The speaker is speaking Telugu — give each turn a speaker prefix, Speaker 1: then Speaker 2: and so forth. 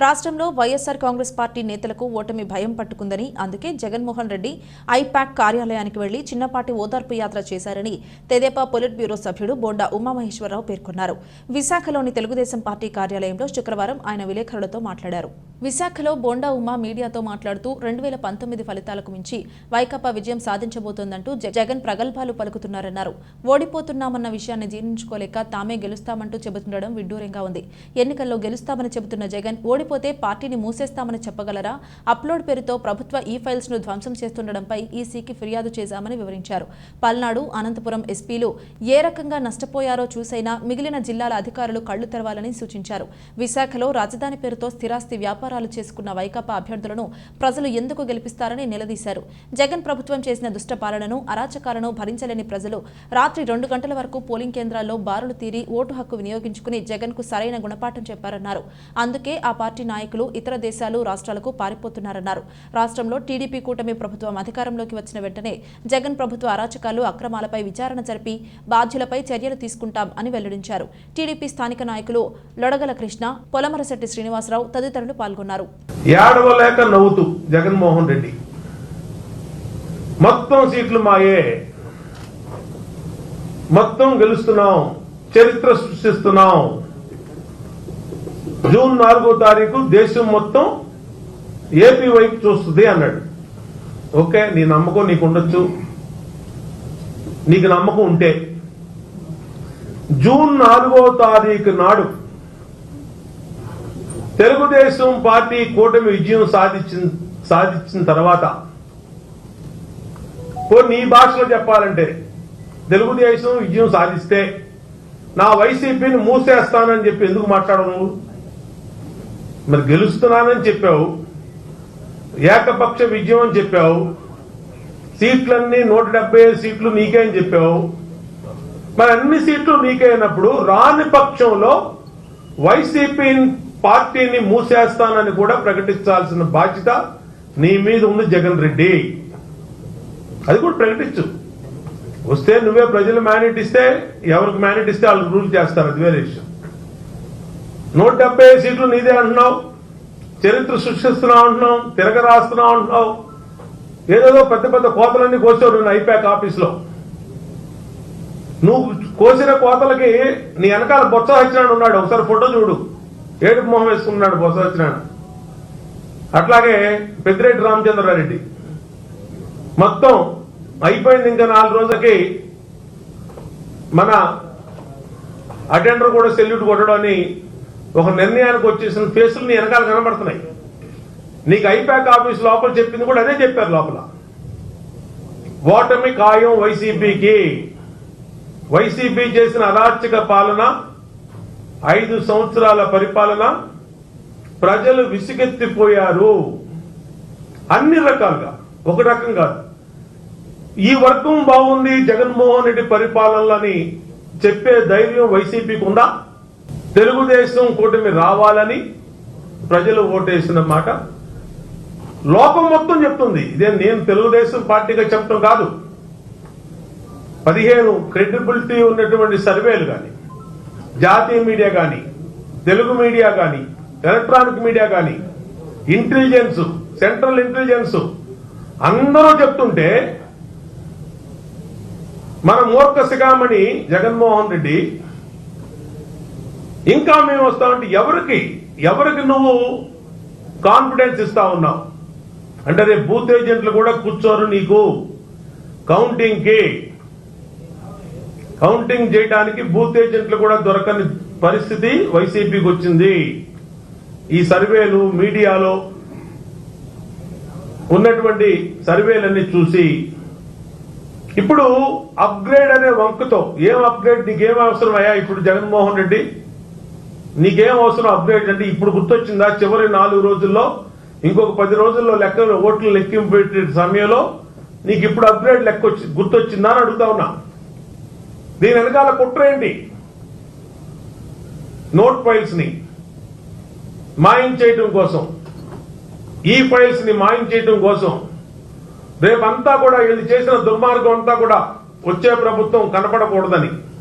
Speaker 1: రాష్ట్రంలో వైఎస్ఆర్ కాంగ్రెస్ పార్టీ నేతలకు ఓటమి భయం పట్టుకుందని, అందుకే జగన్మోహన్ రెడ్డి ఐపాక్ కార్యాలయానికి వెళ్లి చిన్నపాటి ఓదార్పు యాత్ర చేశారని తెదేపా పొలిట్ బ్యూరో సభ్యుడు బోండా ఉమామహేశ్వరరావు పేర్కొన్నారు. విశాఖలోని తెలుగుదేశం పార్టీ కార్యాలయంలో శుక్రవారం ఆయన విలేకరులతో మాట్లాడారు. విశాఖలో బోండా ఉమా మీడియాతో మాట్లాడుతూ 2019 ఫలితాలకు మించి వైకాపా విజయం సాధించబోతోందంటూ జగన్ ప్రగల్భాలు పలుకుతున్నారన్నారు. ఓడిపోతున్నామన్న విషయాన్ని జీర్ణించుకోలేక తామే గెలుస్తామంటూ చెబుతుండడం విడ్డూరంగా ఉంది. ఎన్నికల్లో గెలుస్తామని చెబుతున్న జగన్ ఓడిపోతే పార్టీని మూసేస్తామని చెప్పగలరా? అప్లోడ్ పేరుతో ప్రభుత్వ ఈ ఫైల్స్ ను ధ్వంసం చేస్తుండడంపై ఈసీకి ఫిర్యాదు చేశామని వివరించారు. పల్నాడు, అనంతపురం ఎస్పీలు ఏ రకంగా నష్టపోయారో చూసైనా మిగిలిన జిల్లాల అధికారులు కళ్లు తెరవాలని సూచించారు. విశాఖలో రాజధాని పేరుతో స్థిరాస్తి వ్యాపారాలు చేసుకున్న వైకాపా అభ్యర్థులను ప్రజలు ఎందుకు గెలిపిస్తారని నిలదీశారు. జగన్ ప్రభుత్వం చేసిన దుష్ట పాలనను, అరాచకాలను భరించలేని ప్రజలు రాత్రి 2 గంటల వరకు పోలింగ్ కేంద్రాల్లో బారులు తీరి ఓటు హక్కు వినియోగించుకుని జగన్ కు సరైన గుణపాఠం చెప్పారన్నారు. అందుకే ఆ పార్టీ నాయకులు ఇతర దేశాలు, రాష్ట్రాలకు పారిపోతున్నారన్నారు. రాష్ట్రంలో టీడీపీ కూటమి ప్రభుత్వం అధికారంలోకి వచ్చిన వెంటనే జగన్ ప్రభుత్వ అరాచకాలు, అక్రమాలపై విచారణ జరిపి బాధ్యులపై చర్యలు తీసుకుంటాం అని వెల్లడించారు. టీడీపీ స్థానిక నాయకులు లొడగల కృష్ణ, పొలమరశెట్టి శ్రీనివాసరావు తదితరులు పాల్గొన్నారు.
Speaker 2: ఏడవలేక నవ్వుతూ జగన్మోహన్ రెడ్డి మొత్తం సీట్లు మాయే, మొత్తం గెలుస్తున్నాం, చరిత్ర సృష్టిస్తున్నాం, జూన్ 4వ తారీఖు దేశం మొత్తం ఏపీ వైపు చూస్తుంది అన్నాడు. ఓకే, నీ నమ్మకం నీకు ఉండొచ్చు. నీకు నమ్మకం ఉంటే జూన్ 4వ తారీఖు నాడు తెలుగుదేశం పార్టీ కూటమి విజయం సాధించిన తర్వాత, నీ భాషలో చెప్పాలంటే తెలుగుదేశం విజయం సాధిస్తే నా వైసీపీని మూసేస్తానని చెప్పి ఎందుకు మాట్లాడవు? మరి గెలుస్తున్నానని చెప్పావు, ఏకపక్ష విజయం అని చెప్పావు, సీట్లన్నీ 175 సీట్లు నీకే అని చెప్పావు. మరి అన్ని సీట్లు నీకే అయినప్పుడు రాని పక్షంలో వైసీపీ పార్టీని మూసేస్తానని కూడా ప్రకటించాల్సిన బాధ్యత నీ మీద ఉంది జగన్ రెడ్డి. అది కూడా ప్రకటించు. వస్తే నువ్వే ప్రజలు మ్యాండేట్ ఇస్తే, ఎవరికి మ్యాండేట్ ఇస్తే వాళ్ళు రూల్ చేస్తారు, అది వేరే విషయం. 175 సీట్లు నీదే అంటున్నావు, చరిత్ర సృష్టిస్తున్నావు అంటున్నావు, తిరగరాస్తున్నావు అంటున్నావు. ఏదేదో పెద్ద పెద్ద కోతలన్నీ కోసావు నేను ఐపాక్ ఆఫీసులో. నువ్వు కోసిన కోతలకి నీ వెనకాల బొత్స సత్యనారాయణ ఉన్నాడు, ఒకసారి ఫోటో చూడు, ఏడుపు మొహం వేసుకున్నాడు బొత్స సత్యనారాయణ. అట్లాగే పెద్దిరెడ్డి రామచంద్రారెడ్డి మొత్తం అయిపోయింది. ఇంకా 4 రోజులకి మన అటెండర్ కూడా సెల్యూట్ కొట్టడాన్ని ఒక నిర్ణయానికి వచ్చేసిన ఫేసులు నీ వెనకాల కనబడుతున్నాయి. నీకు ఐపాక్ ఆఫీస్ లోపల చెప్పింది కూడా అదే చెప్పారు. లోపల ఓటమి ఖాయం వైసీపీకి. వైసీపీ చేసిన అరాచక పాలన, 5 సంవత్సరాల పరిపాలన, ప్రజలు విసుగెత్తిపోయారు అన్ని రకాలుగా. ఒక రకం కాదు. ఈ వర్గం బాగుంది జగన్మోహన్ రెడ్డి పరిపాలనలని చెప్పే ధైర్యం వైసీపీకి ఉందా? తెలుగుదేశం కూటమి రావాలని ప్రజలు ఓటేసిన మాట లోకం మొత్తం చెప్తుంది. ఇదే నేను తెలుగుదేశం పార్టీగా చెప్పడం కాదు. 15 క్రెడిబిలిటీ ఉన్నటువంటి సర్వేలు కానీ, జాతీయ మీడియా కానీ, తెలుగు మీడియా కానీ, ఎలక్ట్రానిక్ మీడియా కానీ, ఇంటెలిజెన్స్, సెంట్రల్ ఇంటెలిజెన్స్ అందరూ చెప్తుంటే మన మూర్ఖ శిఖామణి జగన్మోహన్ రెడ్డి ఇంకా మేము వస్తామంటే ఎవరికి నువ్వు కాన్ఫిడెన్స్ ఇస్తా ఉన్నావు అంటే రేపు బూత్ ఏజెంట్లు కూడా కూర్చోరు నీకు కౌంటింగ్ చేయడానికి. బూత్ ఏజెంట్లు కూడా దొరకని పరిస్థితి వైసీపీకి వచ్చింది. ఈ సర్వేలు మీడియాలో ఉన్నటువంటి సర్వేలన్నీ చూసి ఇప్పుడు అప్గ్రేడ్ అనే వంకతో, ఏం అప్గ్రేడ్, నీకేం అవసరం అయ్యా ఇప్పుడు జగన్మోహన్ రెడ్డి? నీకేం అవసరం అప్గ్రేడ్ అంటే? ఇప్పుడు గుర్తొచ్చిందా? చివరి 4 రోజుల్లో, ఇంకొక 10 రోజుల్లో లెక్కలు ఓట్లు లెక్కింపు పెట్టే సమయంలో నీకు ఇప్పుడు అప్గ్రేడ్ గుర్తొచ్చిందా అని అడుగుతా ఉన్నా. దీని వెనకాల కుట్రేంటి? నోట్ ఫైల్స్ ని మాయించేయటం కోసం, ఈ ఫైల్స్ ని మాయించేయటం కోసం, రేపంతా కూడా వీళ్ళు చేసిన దుర్మార్గం అంతా కూడా వచ్చే ప్రభుత్వం కనపడకూడదని